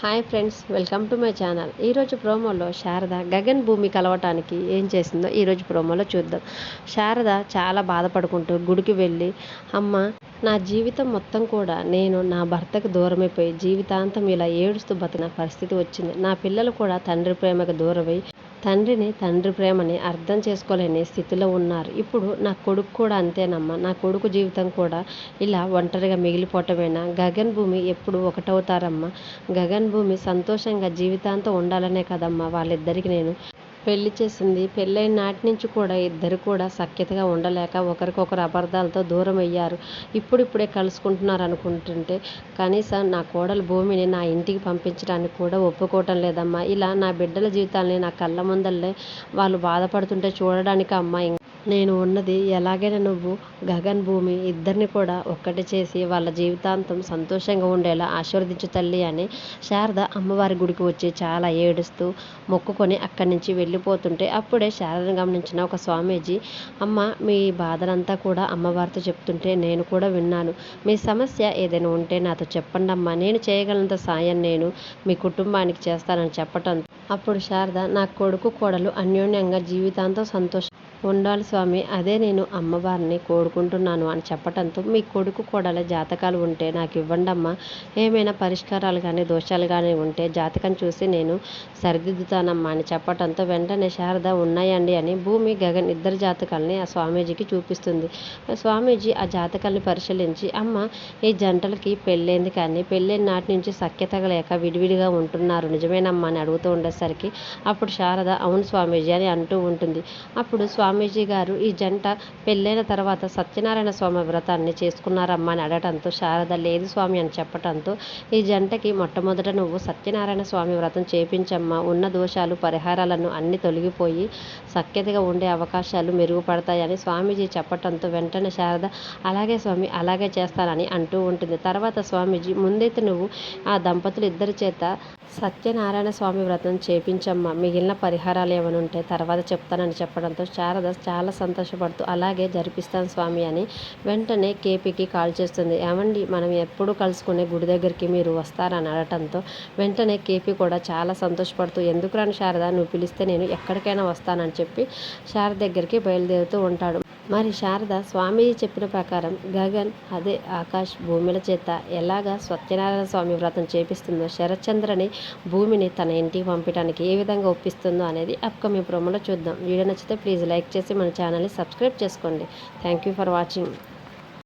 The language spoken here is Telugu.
Hi friends, welcome to my channel. ఈరోజు ప్రోమోలో శారద గగన్ భూమి కలవటానికి ఏం చేసిందో ఈరోజు ప్రోమోలో చూద్దాం. శారద చాలా బాధపడుకుంటూ గుడికి వెళ్ళి, అమ్మ, నా జీవితం మొత్తం కూడా నేను నా భర్తకు దూరమైపోయి జీవితాంతం ఇలా ఏడుస్తూ బతికిన పరిస్థితి వచ్చింది. నా పిల్లలు కూడా తండ్రి ప్రేమకు దూరమై తండ్రి ప్రేమని అర్థం చేసుకోలేని స్థితిలో ఉన్నారు. ఇప్పుడు నా కొడుకు కూడా అంతేనమ్మా. నా కొడుకు జీవితం కూడా ఇలా ఒంటరిగా మిగిలిపోవటమేనా? గగన్ భూమి ఎప్పుడు ఒకటవుతారమ్మా? గగన్ భూమి సంతోషంగా జీవితాంతం ఉండాలనే కదమ్మా వాళ్ళిద్దరికి నేను పెళ్లి చేసింది. పెళ్ళైన నాటి నుంచి కూడా ఇద్దరు కూడా సఖ్యతగా ఉండలేక ఒకరికొకరు అపార్థాలతో దూరం అయ్యారు. ఇప్పుడిప్పుడే కలుసుకుంటున్నారు అనుకుంటుంటే కనీసం నా కోడలు భూమిని నా ఇంటికి పంపించడానికి కూడా ఒప్పుకోవటం లేదమ్మా. ఇలా నా బిడ్డల జీవితాల్ని నా కళ్ళ ముందల్లే వాళ్ళు బాధపడుతుంటే చూడడానికి అమ్మా నేను ఉన్నది. ఎలాగైనా నువ్వు గగన్ భూమి ఇద్దరిని కూడా ఒక్కటి చేసి వాళ్ళ జీవితాంతం సంతోషంగా ఉండేలా ఆశీర్వదించు తల్లి అని శారద అమ్మవారి గుడికి వచ్చి చాలా ఏడుస్తూ మొక్కుకొని అక్కడి నుంచి వెళ్ళిపోతుంటే అప్పుడే శారదను గమనించిన ఒక స్వామీజీ, అమ్మ, మీ బాధనంతా కూడా అమ్మవారితో చెప్తుంటే నేను కూడా విన్నాను. మీ సమస్య ఏదైనా ఉంటే నాతో చెప్పండి అమ్మా, నేను చేయగలంత సాయం నేను మీ కుటుంబానికి చేస్తానని చెప్పటం. అప్పుడు శారద, నా కొడుకు కోడలు అన్యోన్యంగా జీవితాంతం సంతోషం ఉండాలి స్వామి, అదే నేను అమ్మవారిని కోరుకుంటున్నాను అని చెప్పటంతో, మీ కొడుకు కోడల జాతకాలు ఉంటే నాకు ఇవ్వండి అమ్మా, ఏమైనా పరిష్కారాలు కానీ దోషాలు కానీ ఉంటే జాతకం చూసి నేను సరిదిద్దుతానమ్మా అని చెప్పటంతో వెంటనే శారద ఉన్నాయండి అని భూమి గగన్ ఇద్దరు జాతకాలని ఆ స్వామీజీకి చూపిస్తుంది. స్వామీజీ ఆ జాతకాలని పరిశీలించి, అమ్మ, ఈ జంటలకి పెళ్ళైంది కానీ పెళ్ళైన నాటి నుంచి సఖ్యత లేక విడివిడిగా ఉంటున్నారు, నిజమేనమ్మా అని అడుగుతూ ఉండేసరికి అప్పుడు శారద అవును స్వామీజీ అని అంటూ ఉంటుంది. అప్పుడు స్వామీజీ గారు, ఈ జంట పెళ్ళైన తర్వాత సత్యనారాయణ స్వామి వ్రతాన్ని చేసుకున్నారమ్మా అని అడగటంతో శారద లేదు స్వామి అని చెప్పటంతో, ఈ జంటకి మొట్టమొదట నువ్వు సత్యనారాయణ స్వామి వ్రతం చేపించమ్మా, ఉన్న దోషాలు పరిహారాలను అన్ని తొలగిపోయి సఖ్యతగా ఉండే అవకాశాలు మెరుగుపడతాయని స్వామీజీ చెప్పటంతో వెంటనే శారద అలాగే స్వామి, అలాగే చేస్తానని అంటూ ఉంటుంది. తర్వాత స్వామీజీ, ముందైతే నువ్వు ఆ దంపతులు ఇద్దరి చేత సత్యనారాయణ స్వామి వ్రతం చేపించమ్మా, మిగిలిన పరిహారాలు ఏమైనా ఉంటే తర్వాత చెప్తానని చెప్పడంతో శారద చాలా సంతోషపడుతూ అలాగే జరిపిస్తాను స్వామి అని వెంటనే కేపీకి కాల్ చేస్తుంది. ఏమండి, మనం ఎప్పుడు కలుసుకునే గుడి దగ్గరికి మీరు వస్తారని అడగటంతో వెంటనే కేపీ కూడా చాలా సంతోషపడుతూ, ఎందుకు రాని శారద, నువ్వు పిలిస్తే నేను ఎక్కడికైనా వస్తానని చెప్పి శారద దగ్గరికి బయలుదేరుతూ ఉంటాడు. మరి శారద స్వామీజీ చెప్పిన ప్రకారం గగన్ అదే ఆకాష్ భూమిల చేత ఎలాగా సత్యనారాయణ స్వామి వ్రతం చేపిస్తుందో, శరత్చంద్రని భూమిని తన ఇంటికి పంపించడానికి ఏ విధంగా ఒప్పిస్తుందో అనేది అప్కమింగ్ ప్రోమోలో చూద్దాం. వీడియో నచ్చితే ప్లీజ్ లైక్ చేసి మన ఛానల్ని సబ్స్క్రైబ్ చేసుకోండి. Thank you for watching.